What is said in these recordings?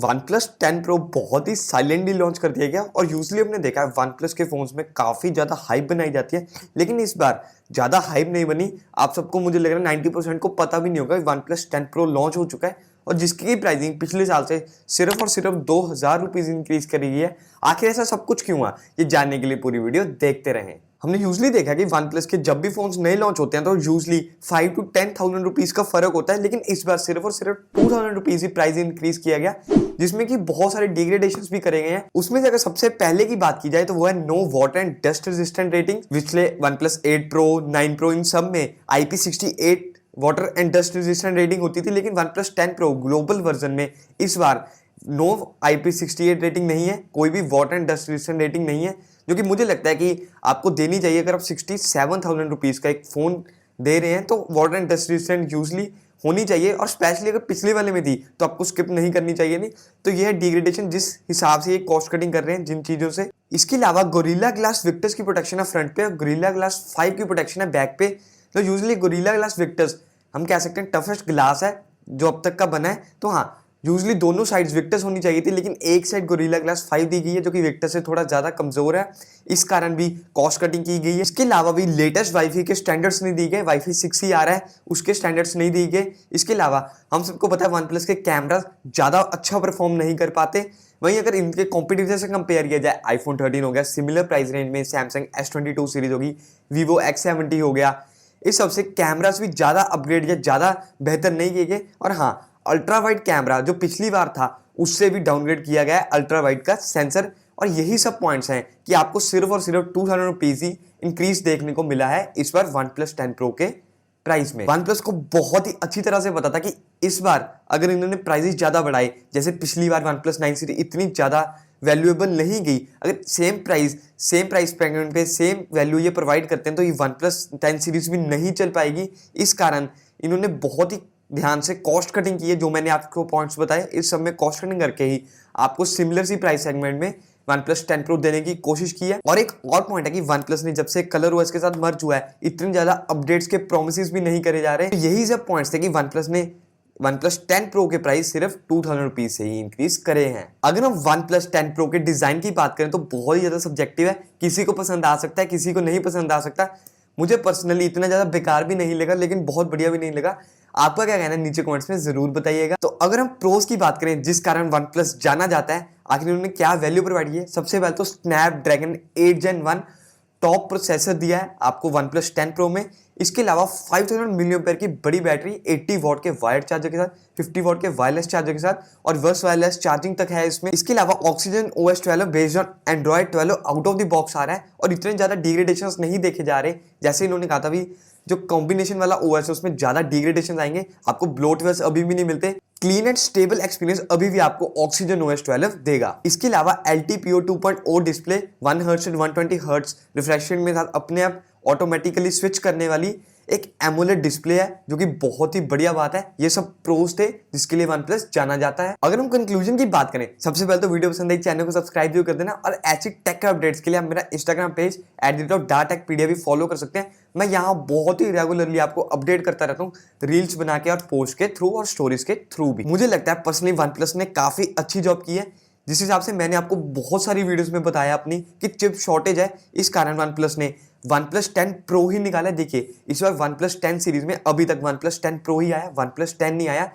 OnePlus 10 Pro बहुत ही silently launch कर दिया गया और यूजली हमने देखा है OnePlus के फोन्स में काफ़ी ज़्यादा हाइप बनाई जाती है, लेकिन इस बार ज़्यादा हाइप नहीं बनी। आप सबको मुझे लग रहा है 90% को पता भी नहीं होगा कि OnePlus 10 Pro लॉन्च हो चुका है और जिसकी प्राइसिंग पिछले साल से सिर्फ और सिर्फ 2000 रुपीज़ इंक्रीज करी है। आखिर ऐसा सब कुछ क्यों हुआ, ये जानने के लिए पूरी वीडियो देखते रहें। हमने यूजली देखा कि OnePlus के जब भी फोन्स नए लॉन्च होते हैं तो यूजली 5 to 10,000 रुपीज़ का फर्क होता है, लेकिन इस बार सिर्फ और सिर्फ 2000 रुपीज़ ही प्राइस इंक्रीज किया गया, जिसमें कि बहुत सारे डिग्रेडेशन भी करे गए हैं। उसमें से अगर सबसे पहले की बात की जाए तो वो है no water and dust resistant rating. पिछले OnePlus 8 Pro, 9 Pro इन सब में IP68 water and dust resistant rating होती थी, लेकिन OnePlus 10 Pro ग्लोबल वर्जन में इस बार नो IP68 रेटिंग नहीं है, कोई भी water and dust resistant rating नहीं है, जो कि मुझे लगता है कि आपको देनी चाहिए। अगर आप 67,000 रुपीज़ का एक फ़ोन दे रहे हैं तो water and dust resistant usually होनी चाहिए, और स्पेशली अगर पिछले वाले में थी तो आपको स्किप नहीं करनी चाहिए। नहीं तो यह है डिग्रेडेशन जिस हिसाब से ये कॉस्ट कटिंग कर रहे हैं जिन चीज़ों से। इसके अलावा गोरिल्ला ग्लास विक्टर्स की प्रोटेक्शन है फ्रंट पे और गोरिल्ला ग्लास 5 की प्रोटेक्शन है बैक पे। तो यूजली गोरिल्ला ग्लास विक्टर्स हम कह सकते हैं टफेस्ट ग्लास है जो अब तक का बना है। तो हाँ, यूजली दोनों साइड्स विक्टर्स होनी चाहिए थी, लेकिन एक साइड गोरिल्ला ग्लास 5 दी गई है जो कि विक्टर से थोड़ा ज़्यादा कमज़ोर है, इस कारण भी कॉस्ट कटिंग की गई है। इसके अलावा भी लेटेस्ट वाईफाई के स्टैंडर्ड्स नहीं दिए गए, वाईफाई 6 ही आ रहा है, उसके स्टैंडर्ड्स नहीं दिए गए। इसके अलावा हम सबको पता है OnePlus के कैमरा ज़्यादा अच्छा परफॉर्म नहीं कर पाते। वहीं अगर इनके कॉम्पिटिटर से कंपेयर किया जाए, आईफोन 13 हो गया, सिमिलर प्राइस रेंज में सैमसंग S22 सीरीज होगी, वीवो X70 हो गया, इस सबसे कैमरास भी ज़्यादा अपग्रेड या ज़्यादा बेहतर नहीं किए गए। और हाँ, अल्ट्रा वाइड कैमरा जो पिछली बार था उससे भी डाउनग्रेड किया गया है अल्ट्रा वाइड का सेंसर। और यही सब पॉइंट्स हैं कि आपको सिर्फ और सिर्फ 2000 रुपीज़ ही इंक्रीज देखने को मिला है इस बार OnePlus 10 Pro के प्राइस में। OnePlus को बहुत ही अच्छी तरह से पता था कि इस बार अगर इन्होंने प्राइसेस ज़्यादा बढ़ाए, जैसे पिछली बार OnePlus 9 सीरीज इतनी ज़्यादा वैल्यूएबल नहीं गई, अगर सेम प्राइस पॉइंट पे सेम वैल्यू ये प्रोवाइड करते हैं तो ये OnePlus 10 सीरीज भी नहीं चल पाएगी। इस कारण इन्होंने बहुत ही ध्यान से कॉस्ट कटिंग की है। जो मैंने आपको पॉइंट्स बताए इस सब में कॉस्ट कटिंग करके ही आपको सिमिलर सी प्राइस सेगमेंट में OnePlus 10 Pro देने की कोशिश की है। और एक और पॉइंट है कि OnePlus ने जब से कलर OS के साथ मर्ज हुआ है, इतनी ज्यादा अपडेट्स के प्रोमिसेस भी नहीं करे जा रहे। तो यही सब पॉइंट्स थे कि OnePlus ने OnePlus 10 Pro के प्राइस सिर्फ 2000 रुपीज से ही इंक्रीज करे हैं। अगर हम OnePlus 10 Pro के डिजाइन की बात करें तो बहुत ही ज्यादा सब्जेक्टिव है, किसी को पसंद आ सकता है, किसी को नहीं पसंद आ सकता। मुझे पर्सनली इतना ज्यादा बेकार भी नहीं लगा, लेकिन बहुत बढ़िया भी नहीं लगा। आपका क्या कहना है नीचे कमेंट्स में जरूर बताइएगा। तो अगर हम प्रोस की बात करें जिस कारण OnePlus जाना जाता है, आखिर उन्होंने क्या वैल्यू प्रोवाइड की है। सबसे पहले तो स्नैपड्रैगन 8 Gen 1 टॉप प्रोसेसर दिया है आपको OnePlus 10 Pro में। इसके अलावा 5000 mAh की बड़ी बैटरी 80 वॉट के वायर्ड चार्जर के साथ, 50 वॉट के वायरलेस चार्जर के साथ और वर्स वायरलेस चार्जिंग तक है इसमें। इसके अलावा Oxygen OS 12 based on Android 12 out of the box आ रहा है और इतने ज़्यादा डिग्रेडेशंस नहीं देखे जा रहे जैसे इन्होंने कहा था। भी जो कॉम्बिनेशन वाला OS है उसमें ज़्यादा डिग्रेडेशन आएंगे, आपको ब्लोटवेयर अभी भी नहीं मिलते। क्लीन एंड स्टेबल एक्सपीरियंस अभी भी आपको Oxygen OS 12 देगा। इसके अलावा LTPO 2.0 डिस्प्ले 1 Hz से 120 Hz रिफ्रेश रेट में साथ अपने आप ऑटोमेटिकली स्विच करने वाली एक एमोलेड डिस्प्ले है, जो कि बहुत ही बढ़िया बात है। ये सब प्रोस थे जिसके लिए OnePlus जाना जाता है। अगर हम कंक्लूजन की बात करें, सबसे पहले तो वीडियो पसंद आई चैनल को सब्सक्राइब जरूर कर देना और ऐसी टेक अपडेट्स के लिए आप मेरा इंस्टाग्राम पेज @datechpedia भी फॉलो कर सकते हैं। मैं यहाँ बहुत ही रेगुलरली आपको अपडेट करता रहता हूँ, रील्स बना के और पोस्ट के थ्रू और स्टोरीज के थ्रू भी। मुझे लगता है पर्सनली OnePlus ने काफी अच्छी जॉब की है, जिस हिसाब से मैंने आपको बहुत सारी वीडियोस में बताया अपनी कि चिप शॉर्टेज है, इस कारण OnePlus ने OnePlus 10 Pro ही निकाला है। देखिए इस बार OnePlus 10 सीरीज में अभी तक OnePlus 10 Pro ही आया, OnePlus 10 नहीं आया।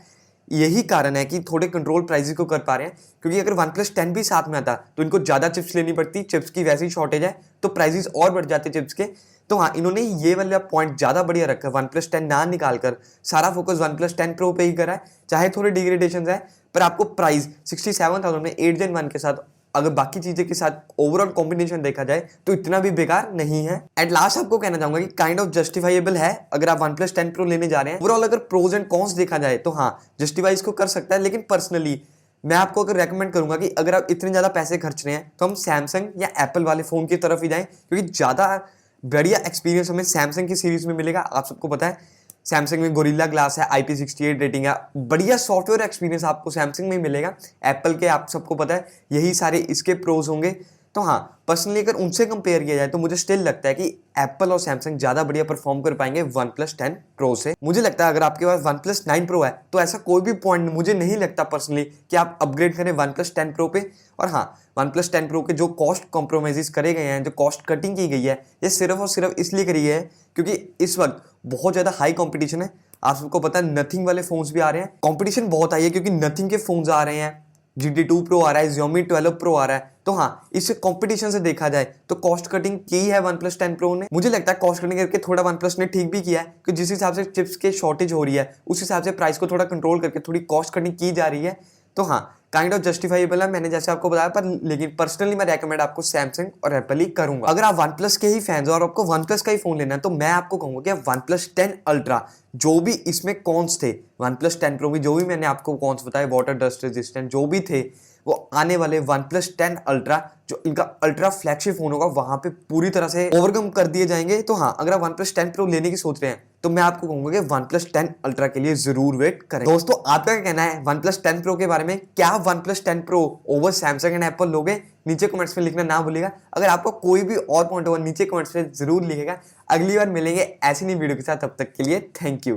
यही कारण है कि थोड़े कंट्रोल प्राइसेस को कर पा रहे हैं, क्योंकि अगर OnePlus 10 भी साथ में आता तो इनको ज़्यादा चिप्स लेनी पड़ती, चिप्स की वैसी शॉर्टेज है तो प्राइसेस और बढ़ जाते चिप्स के। तो हाँ, इन्होंने ये वाला पॉइंट ज़्यादा बढ़िया रखा है, OnePlus 10 ना निकाल कर सारा फोकस OnePlus 10 Pro पे ही करा है। चाहे थोड़े डिग्रेडेशन है पर आपको प्राइस 67,000 में 8 Gen 1 के साथ अगर बाकी चीजें के साथ ओवरऑल कॉम्बिनेशन देखा जाए तो इतना भी बेकार नहीं है। एट लास्ट आपको कहना चाहूंगा कि काइंड ऑफ जस्टिफाइबल है अगर आप OnePlus 10 Pro लेने जा रहे हैं। ओवरऑल अगर प्रोज एंड कॉन्स देखा जाए तो हाँ, जस्टिफाई इसको कर सकता है, लेकिन पर्सनली मैं आपको अगर रेकमेंड करूंगा कि अगर आप इतने ज्यादा पैसे खर्च रहे हैं तो हम सैमसंग या एप्पल वाले फोन की तरफ ही जाएं, क्योंकि ज्यादा बढ़िया एक्सपीरियंस हमें सैमसंग की सीरीज में मिलेगा। आप सबको पता है सैमसंग में गोरिल्ला ग्लास है, IP68 रेटिंग है, बढ़िया सॉफ्टवेयर एक्सपीरियंस आपको सैमसंग में ही मिलेगा। एप्पल के आप सबको पता है यही सारे इसके प्रोज होंगे, तो हाँ, पर्सनली अगर उनसे कंपेयर किया जाए तो मुझे स्टिल लगता है कि एप्पल और सैमसंग ज्यादा बढ़िया परफॉर्म कर पाएंगे वन प्लस 10 प्रो से। मुझे लगता है अगर आपके पास वन प्लस 9 प्रो है तो ऐसा कोई भी पॉइंट मुझे नहीं लगता पर्सनली कि आप अपग्रेड करें वन प्लस 10 प्रो पे। और हाँ, वन प्लस 10 प्रो के जो कॉस्ट कॉम्प्रोमाइज करे गए हैं, जो कॉस्ट कटिंग की गई है, ये सिर्फ और सिर्फ इसलिए करी है क्योंकि इस वक्त बहुत ज्यादा हाई कॉम्पिटिशन है। आप सबको पता है नथिंग वाले फोन्स भी आ रहे हैं, कॉम्पिटिशन बहुत आई है क्योंकि नथिंग के फोन्स आ रहे हैं, GT2 Pro आ रहा है, Xiaomi 12 Pro आ रहा है। तो हाँ, इस कंपटीशन से देखा जाए तो कॉस्ट कटिंग की है वन प्लस 10 प्रो ने। मुझे लगता है कॉस्ट कटिंग करके थोड़ा वन प्लस ने ठीक भी किया है कि जिस हिसाब से चिप्स के शॉर्टेज हो रही है उस हिसाब से प्राइस को थोड़ा कंट्रोल करके थोड़ी कॉस्ट कटिंग की जा रही है। तो हाँ, काइंड ऑफ जस्टिफाइबल है, मैंने जैसे आपको बताया, पर लेकिन पर्सनली मैं रेकमेंड आपको सैमसंग और एप्पल ही करूंगा। अगर आप वन प्लस के ही फैंस हो और आपको वन प्लस का ही फोन लेना है तो मैं आपको कहूंगा कि वन प्लस 10 अल्ट्रा, जो भी इसमें कॉन्स थे, वन प्लस 10 प्रो में जो भी मैंने आपको कॉन्स बताए, वाटर डस्ट रेजिस्टेंट जो भी थे, वो आने वाले वन प्लस 10 अल्ट्रा जो इनका अल्ट्रा फ्लैगशिप फोन होगा वहां पे पूरी तरह से ओवरकम कर दिए जाएंगे। तो हाँ, अगर आप वन प्लस 10 प्रो लेने की सोच रहे हैं तो मैं आपको कहूंगा कि वन प्लस 10 अल्ट्रा के लिए जरूर वेट करें। दोस्तों, आपका क्या कहना है वन प्लस 10 प्रो के बारे में? क्या one plus 10 pro over Samsung and Apple लोगे? नीचे कमेंट्स में लिखना ना भूलिएगा। अगर आपको कोई भी और पॉइंट होगा नीचे कमेंट्स में जरूर लिखेगा। अगली बार मिलेंगे ऐसी नई वीडियो के साथ, तब तक के लिए थैंक यू।